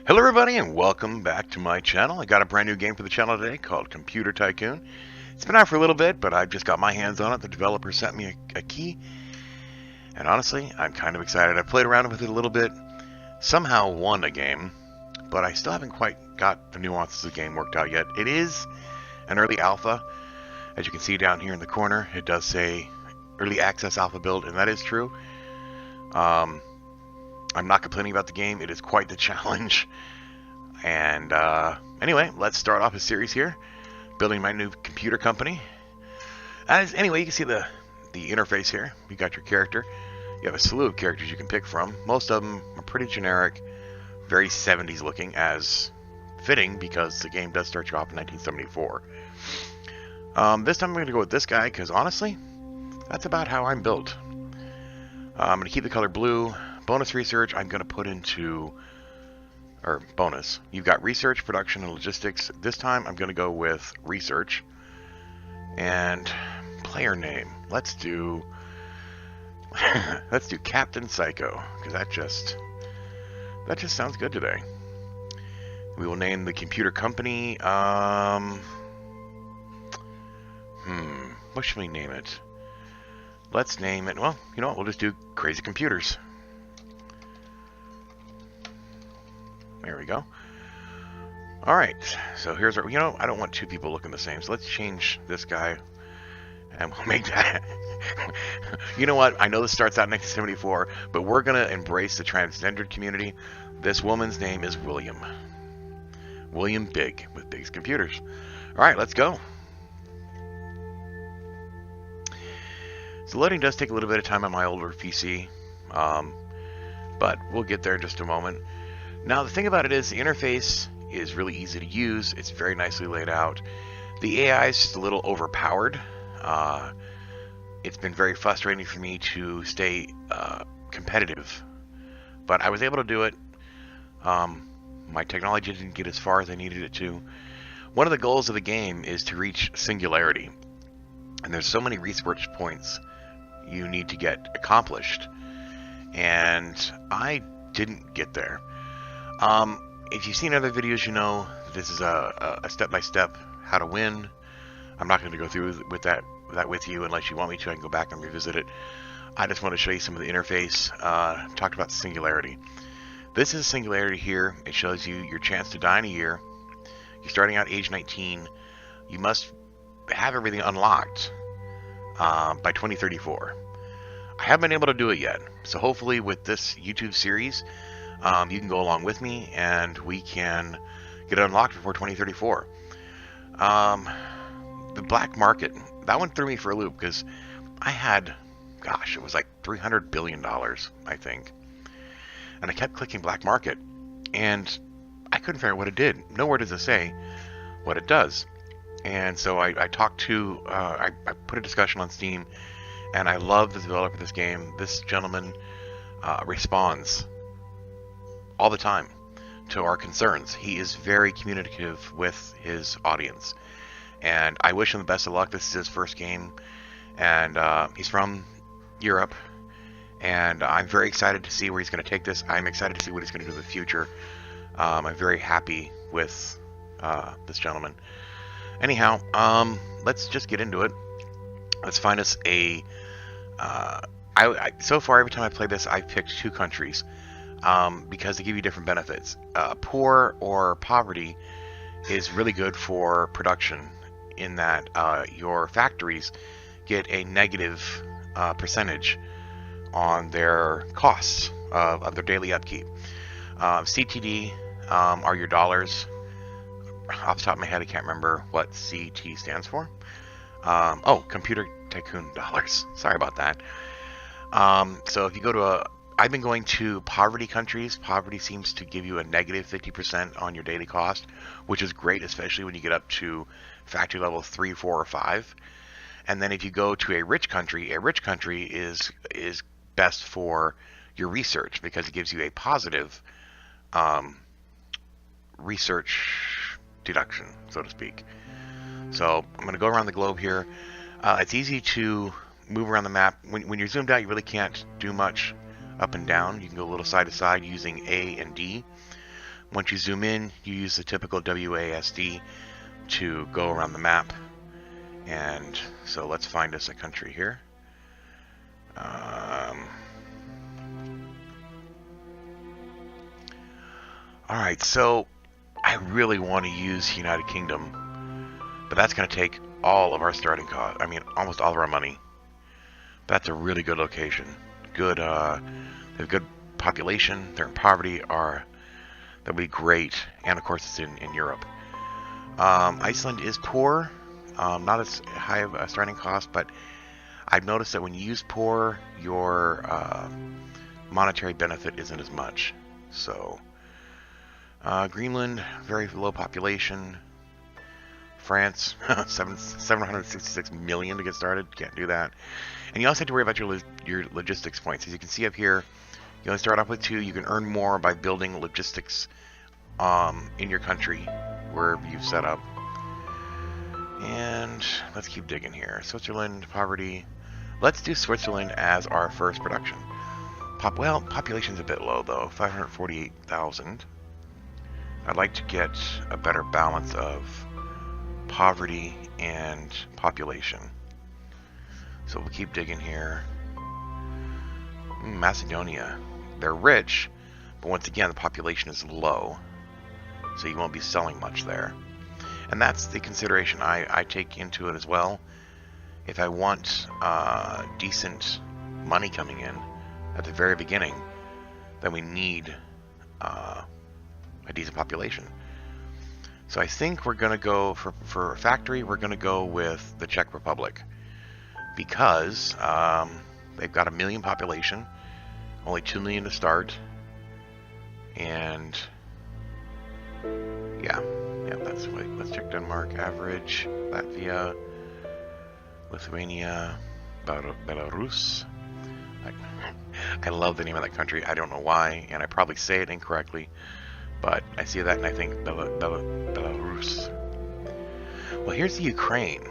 Hello everybody and welcome back to my channel. I got a brand new game for the channel today called Computer Tycoon. It's been out for a little bit, but I've just got my hands on it. The developer sent me a key, and honestly, I'm kind of excited. I played around with it a little bit, somehow won a game, but I still haven't quite got the nuances of the game worked out yet. It is an early alpha. As you can see down here in the corner, it does say early access alpha build, and that is true. I'm not complaining about the game. It is quite the challenge. And anyway, let's start off a series here, building my new computer company. Anyway, you can see the interface here. You got your character. You have a slew of characters you can pick from. Most of them are pretty generic, very 70s looking, as fitting because the game does start you off in 1974. This time I'm going to go with this guy because honestly, that's about how I'm built. I'm going to keep the color blue. Bonus research I'm going to put into, or bonus, you've got research, production, and logistics. This time I'm going to go with research. And player name, let's do let's do Captain Psycho, because that just sounds good today. We will name the computer company, what should we name it? Let's name it, well, you know what, we'll just do CrAzY Computers. There we go. Alright, so here's our, I don't want two people looking the same, so let's change this guy, and we'll make that. You know what, I know this starts out in 1974, but we're going to embrace the transgendered community. This woman's name is William. William Big, with Big's Computers. Alright, let's go. So loading does take a little bit of time on my older PC, but we'll get there in just a moment. Now the thing about it is the interface is really easy to use. It's very nicely laid out. The AI is just a little overpowered. It's been very frustrating for me to stay competitive, but I was able to do it. My technology didn't get as far as I needed it to. One of the goals of the game is to reach singularity, and there's so many research points you need to get accomplished, and I didn't get there. If you've seen other videos, you know this is a step-by-step how to win. I'm not going to go through with that with you unless you want me to. I can go back and revisit it. I just want to show you some of the interface. Talked about singularity. This is singularity here. It shows you your chance to die in a year. You're starting out age 19. You must have everything unlocked by 2034. I haven't been able to do it yet, so hopefully with this YouTube series, you can go along with me and we can get it unlocked before 2034. The black market, that one threw me for a loop because I had, gosh, it was like $300 billion, I think. And I kept clicking black market and I couldn't figure out what it did. Nowhere does it say what it does. And so I talked to, I put a discussion on Steam, and I love the developer of this game. This gentleman responds all the time to our concerns. He is very communicative with his audience, and I wish him the best of luck. This is his first game, and he's from Europe, and I'm very excited to see where he's going to take this. I'm excited to see what he's going to do in the future. I'm very happy with this gentleman. Anyhow, let's just get into it. Let's find us a so far every time I play this I've picked two countries because they give you different benefits. Poor or poverty is really good for production in that your factories get a negative percentage on their costs of their daily upkeep. CTD are your dollars. Off the top of my head, I can't remember what CT stands for. Oh, Computer Tycoon dollars. Sorry about that. So if you go to I've been going to poverty countries. Poverty seems to give you a negative 50% on your daily cost, which is great, especially when you get up to factory level 3, 4, or 5. And then if you go to a rich country is best for your research because it gives you a positive research deduction, so to speak. So I'm going to go around the globe here. It's easy to move around the map. When you're zoomed out, you really can't do much up and down. You can go a little side to side using A and D. Once you zoom in, you use the typical WASD to go around the map. And so let's find us a country here. Alright, so I really want to use United Kingdom, but that's going to take all of our starting cost. I mean, almost all of our money. That's a really good location. Good, they have good population. They're in poverty. That'd be great. And of course, it's in Europe. Iceland is poor, not as high of a starting cost, but I've noticed that when you use poor, your monetary benefit isn't as much. So, Greenland, very low population. France, 766 million to get started. Can't do that. And you also have to worry about your logistics points. As you can see up here, you only start off with 2. You can earn more by building logistics in your country, wherever you've set up. And let's keep digging here. Switzerland, poverty. Let's do Switzerland as our first production. Population's a bit low though, 548,000. I'd like to get a better balance of poverty and population. So we'll keep digging here. Macedonia. They're rich, but once again the population is low, so you won't be selling much there. And that's the consideration I take into it as well. If I want decent money coming in at the very beginning, then we need a decent population. So I think we're going to go for a factory, we're going to go with the Czech Republic, because they've got 1 million population, only 2 million to start, and yeah, that's right. Let's check Denmark, average, Latvia, Lithuania, Belarus. I love the name of that country. I don't know why, and I probably say it incorrectly, but I see that and I think Belarus. Well, here's the Ukraine.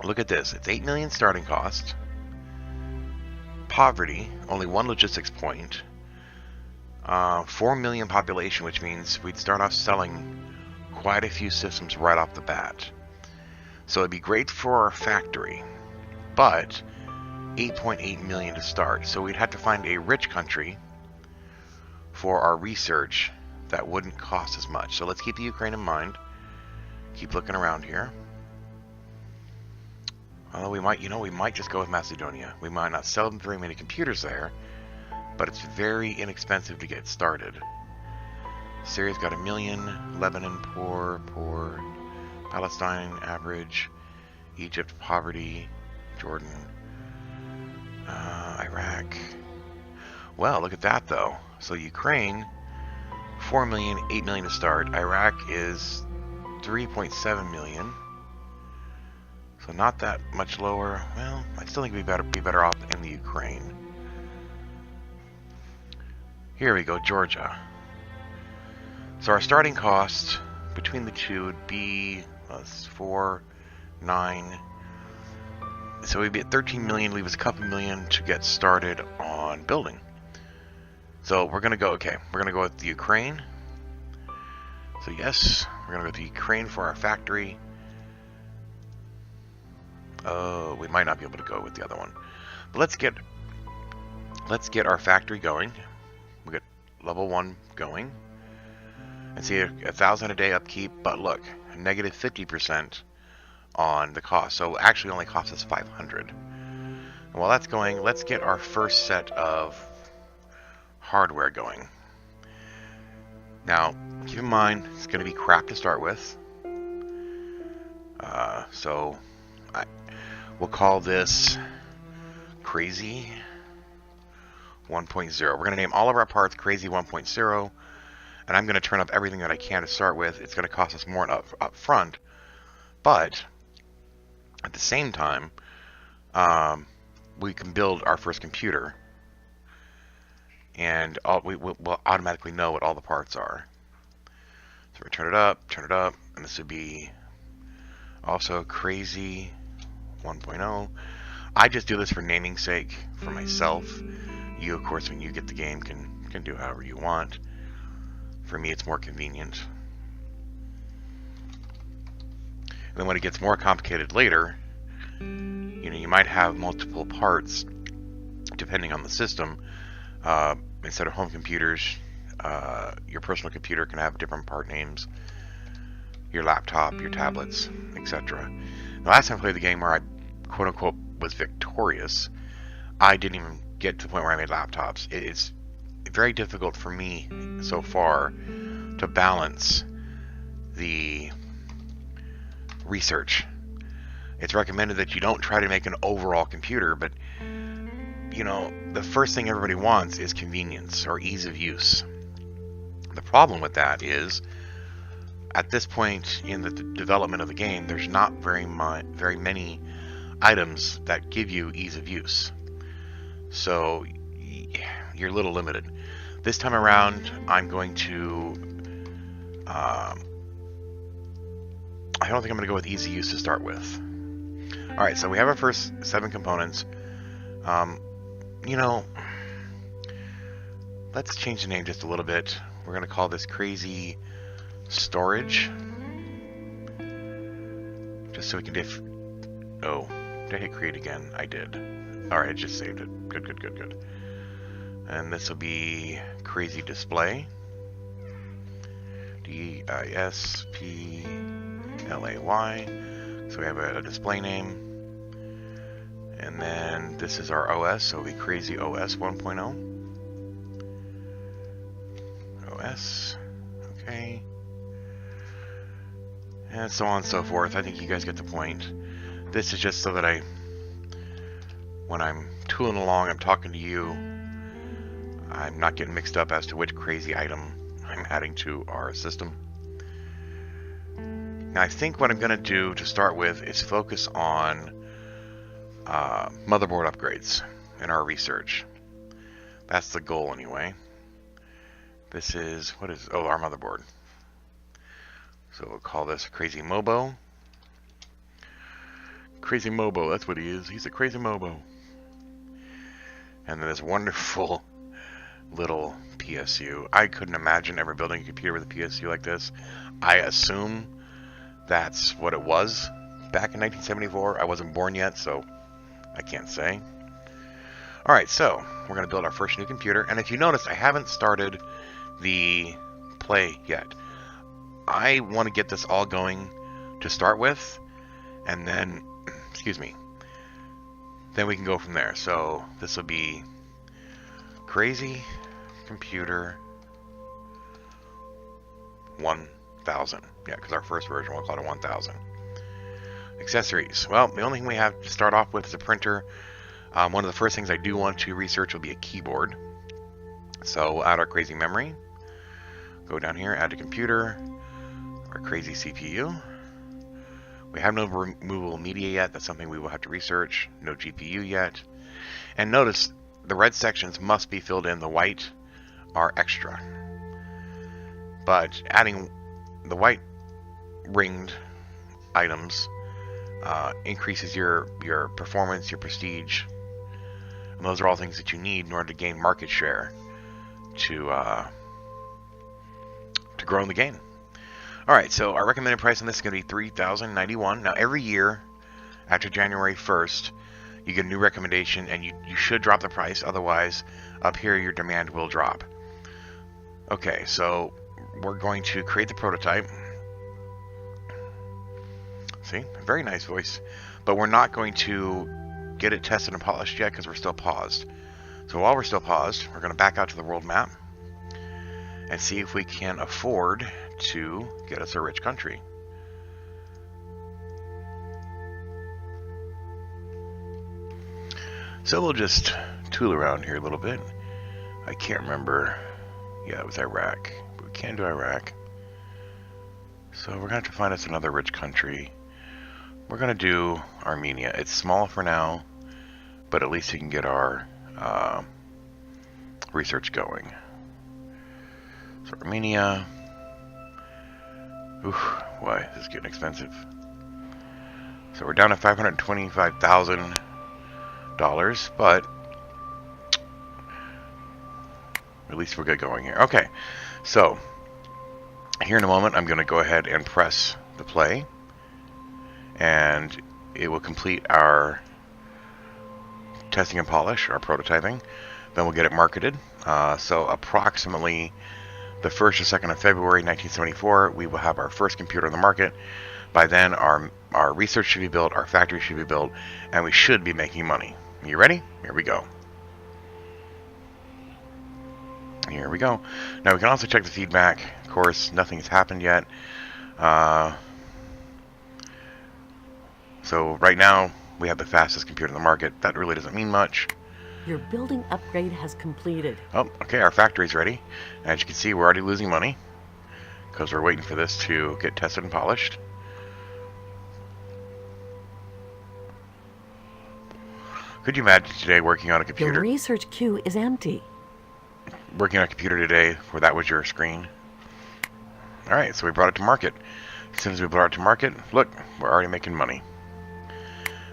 Look at this. It's 8 million starting cost. Poverty, only 1 logistics point. 4 million population, which means we'd start off selling quite a few systems right off the bat. So it'd be great for our factory, but 8.8 million to start. So we'd have to find a rich country for our research that wouldn't cost as much. So let's keep the Ukraine in mind. Keep looking around here. Although we might just go with Macedonia. We might not sell them very many computers there, but it's very inexpensive to get started. Syria's got 1 million, Lebanon poor, Palestine average, Egypt poverty, Jordan, Iraq. Well, look at that though. So Ukraine, 4 million, 8 million to start. Iraq is 3.7 million. So not that much lower. Well, I still think we'd be better off in the Ukraine. Here we go, Georgia. So our starting cost between the two would be 4, 9. So we'd be at 13 million, leave us a couple million to get started on building. So we're gonna go, we're gonna go with the Ukraine. So yes, we're gonna go with the Ukraine for our factory. Oh, we might not be able to go with the other one. But let's get our factory going. We get level 1 going. And see 1,000 a day upkeep, but look, negative 50% on the cost. So actually only costs us 500. And while that's going, let's get our first set of hardware going. Now, keep in mind, it's going to be crap to start with. So we'll call this CrAzY 1.0. We're going to name all of our parts CrAzY 1.0, and I'm going to turn up everything that I can to start with. It's going to cost us more up front, but at the same time, we can build our first computer, and we'll automatically know what all the parts are. So we turn it up, and this would be also CrAzY 1.0. I just do this for naming sake for myself. You, of course, when you get the game, can do however you want. For me, it's more convenient. And then when it gets more complicated later, you might have multiple parts depending on the system. Instead of home computers, your personal computer can have different part names. Your laptop, your tablets, etc. The last time I played the game where I quote-unquote was victorious, I didn't even get to the point where I made laptops. It's very difficult for me so far to balance the research. It's recommended that you don't try to make an overall computer, but the first thing everybody wants is convenience or ease of use. The problem with that is, at this point in the development of the game, there's not very many items that give you ease of use. So you're a little limited. This time around, I'm going to... I don't think I'm going to go with easy use to start with. Alright, so we have our first 7 components. Let's change the name just a little bit. We're going to call this CrAzY Storage. Just so we can Oh, did I hit create again? I did. Alright, I just saved it. Good. And this will be CrAzY Display. DISPLAY. So we have a display name. And then this is our OS, so it'll be CrAzY OS 1.0. OS. Okay. And so on and so forth. I think you guys get the point. This is just so that when I'm tooling along, I'm talking to you, I'm not getting mixed up as to which CrAzY item I'm adding to our system. Now I think what I'm going to do to start with is focus on motherboard upgrades in our research. That's the goal anyway. This is, our motherboard. So we'll call this CrAzY Mobo. CrAzY Mobo, that's what he is. He's a CrAzY Mobo. And then this wonderful little PSU. I couldn't imagine ever building a computer with a PSU like this. I assume that's what it was back in 1974. I wasn't born yet, so I can't say. Alright, so we're going to build our first new computer. And if you notice, I haven't started the play yet. I want to get this all going to start with, and then, then we can go from there. So this will be CrAzY Computer 1000. Yeah, because our first version, we'll call it 1000. Accessories. Well, the only thing we have to start off with is a printer. One of the first things I do want to research will be a keyboard. So we'll add our CrAzY memory. Go down here, add to computer, our CrAzY CPU. We have no removable media yet. That's something we will have to research. No GPU yet. And notice the red sections must be filled in. The white are extra. But adding the white ringed items increases your performance, your prestige. And those are all things that you need in order to gain market share to grow in the game. Alright, so our recommended price on this is going to be $3,091. Now, every year after January 1st, you get a new recommendation, and you should drop the price. Otherwise, up here, your demand will drop. Okay, so we're going to create the prototype. See? Very nice voice. But we're not going to get it tested and polished yet because we're still paused. So while we're still paused, we're going to back out to the world map and see if we can afford to get us a rich country. So we'll just tool around here a little bit. I can't remember. Yeah, it was Iraq. But we can do Iraq. So we're going to have to find us another rich country. We're going to do Armenia. It's small for now, but at least we can get our research going. So Armenia. Oof, boy, this is getting expensive. So we're down to $525,000, but at least we'll get going here. Okay, so Here in a moment, I'm going to go ahead and press the play, and it will complete our testing and polish, our prototyping. Then we'll get it marketed. So approximately the 1st or 2nd of February 1974, we will have our first computer on the market. By then, our research should be built, our factory should be built, and we should be making money. You ready? Here we go. Here we go. Now we can also check the feedback. Of course, nothing's happened yet. So right now, we have the fastest computer in the market. That really doesn't mean much. Your building upgrade has completed. Oh, okay, our factory's ready. As you can see, we're already losing money because we're waiting for this to get tested and polished. Could you imagine today working on a computer? Your research queue is empty. Working on a computer today where that was your screen. Alright, so we brought it to market. As soon as we brought it to market, look, we're already making money.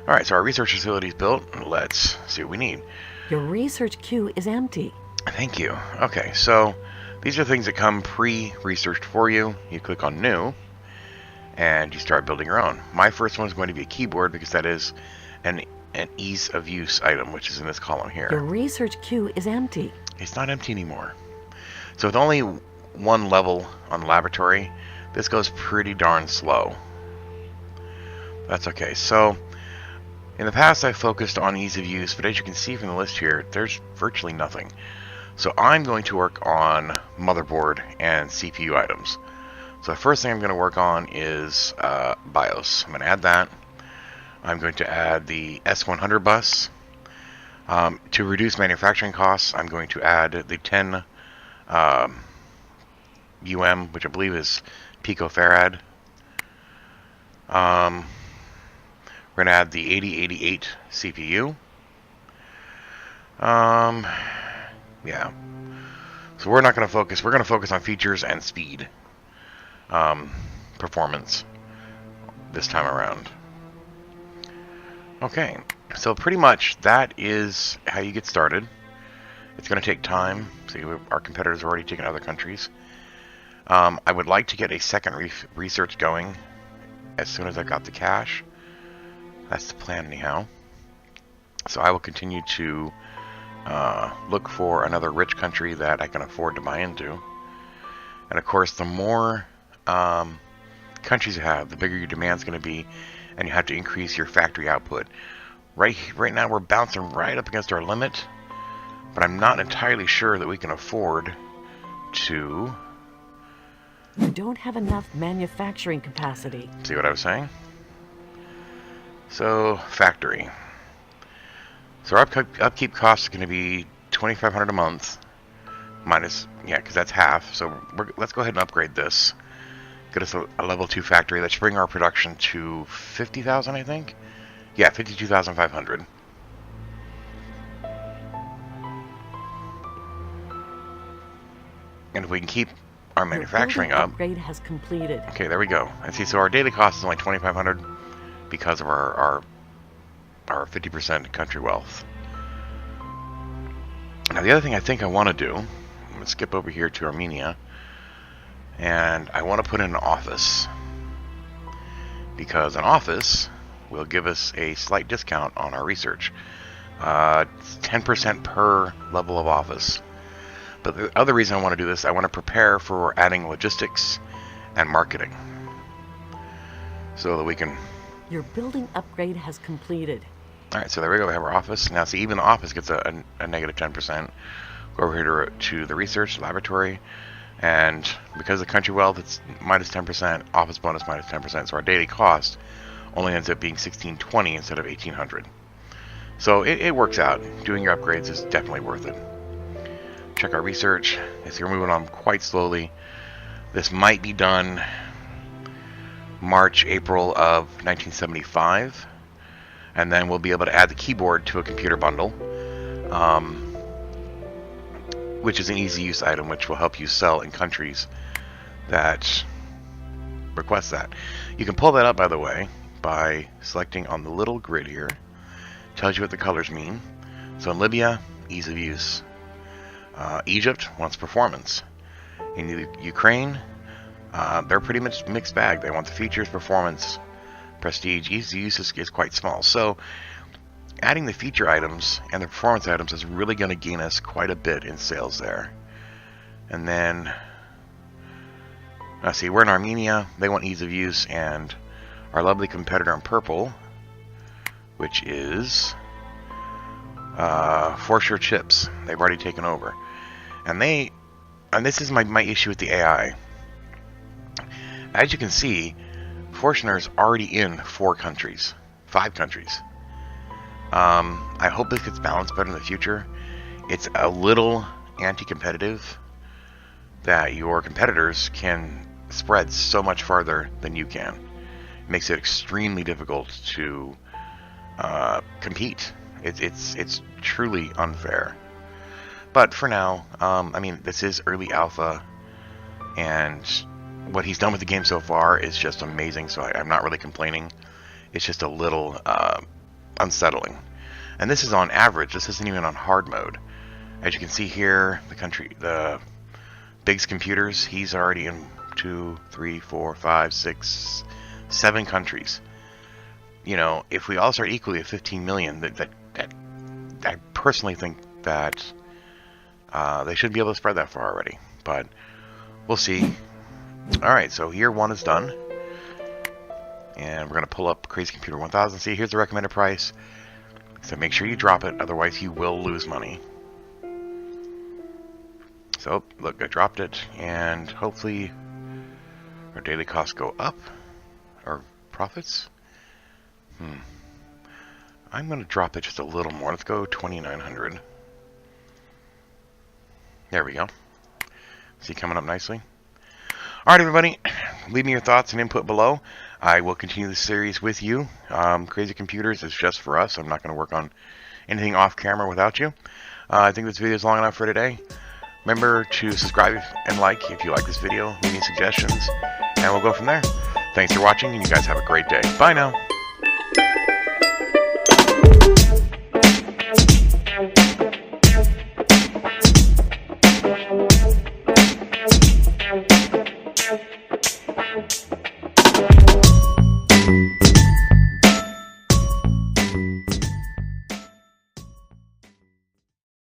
Alright, so our research facility is built. Let's see what we need. Your research queue is empty. Thank you. Okay, so these are things that come pre-researched for you. You click on New, and you start building your own. My first one is going to be a keyboard because that is an ease of use item, which is in this column here. Your research queue is empty. It's not empty anymore. So with only one level on the laboratory, this goes pretty darn slow. That's okay. So in the past, I focused on ease of use, but as you can see from the list here, there's virtually nothing. So I'm going to work on motherboard and CPU items. So the first thing I'm going to work on is BIOS. I'm going to add that. I'm going to add the S100 bus. To reduce manufacturing costs, I'm going to add the 10 UM, which I believe is picofarad. We're going to add the 8088 CPU. Yeah. So we're not going to focus. We're going to focus on features and speed, performance this time around. Okay. So pretty much that is how you get started. It's going to take time. See, our competitors are already taken other countries. I would like to get a second research going as soon as I got the cash. That's the plan anyhow. So I will continue to look for another rich country that I can afford to buy into. And of course, the more countries you have, the bigger your demand's going to be, and you have to increase your factory output. Right now we're bouncing right up against our limit, but I'm not entirely sure that we can afford to... You don't have enough manufacturing capacity. See what I was saying? So, factory. So our upkeep cost is going to be $2,500 a month, minus, yeah, because that's half. So let's go ahead and upgrade this. Get us a level 2 factory. Let's bring our production to 50,000, I think. Yeah, 52,500. And if we can keep our manufacturing up, upgrade has completed. Okay, there we go. And see, so our daily cost is only 2,500 because of our 50% country wealth. Now, the other thing I think I want to do, I'm going to skip over here to Armenia, and I want to put in an office, because an office will give us a slight discount on our research. It's 10% per level of office. But the other reason I want to do this, I want to prepare for adding logistics and marketing, so that we can... Your building upgrade has completed. Alright, so there we go. We have our office. Now, see, even the office gets a negative 10%. Go over here to the research laboratory. And because of the country wealth, it's minus 10%. Office bonus minus 10%. So our daily cost only ends up being $1,620 instead of $1,800. So it works out. Doing your upgrades is definitely worth it. Check our research. So we're moving on quite slowly. This might be done March, April of 1975. And then we'll be able to add the keyboard to a computer bundle, which is an easy use item, which will help you sell in countries that request that. You can pull that up, by the way, by selecting on the little grid here. Tells you what the colors mean. So in Libya, ease of use. Egypt wants performance. In Ukraine, they're pretty much mixed bag. They want the features, performance, prestige. Ease of use is quite small. So adding the feature items and the performance items is really going to gain us quite a bit in sales there. And then, let's see, we're in Armenia. They want ease of use, and our lovely competitor in purple, which is For Sure Chips. They've already taken over. And this is my issue with the AI. As you can see, Fortuner's already in 5 countries. I hope this gets balanced better in the future. It's a little anti-competitive that your competitors can spread so much farther than you can. It makes it extremely difficult to compete. It's truly unfair. But for now, I mean, this is early alpha, and what he's done with the game so far is just amazing, so I'm not really complaining. It's just a little unsettling. And this is on average. This isn't even on hard mode. As you can see here, the Big's computers, he's already in 2, 3, 4, 5, 6, 7 countries. You know, if we all start equally at 15 million, I personally think that they should be able to spread that far already. But we'll see. Alright, so year 1 is done. And we're going to pull up CrAzY Computer 1000. See, here's the recommended price. So make sure you drop it, otherwise you will lose money. So, look, I dropped it, and hopefully our daily costs go up. Or profits. I'm going to drop it just a little more. Let's go 2,900. There we go. See, coming up nicely. Alright, everybody, leave me your thoughts and input below. I will continue this series with you. CrAzY CoMPuTeRs is just for us. I'm not going to work on anything off camera without you. I think this video is long enough for today. Remember to subscribe and like if you like this video. Leave me suggestions, and we'll go from there. Thanks for watching, and you guys have a great day. Bye now.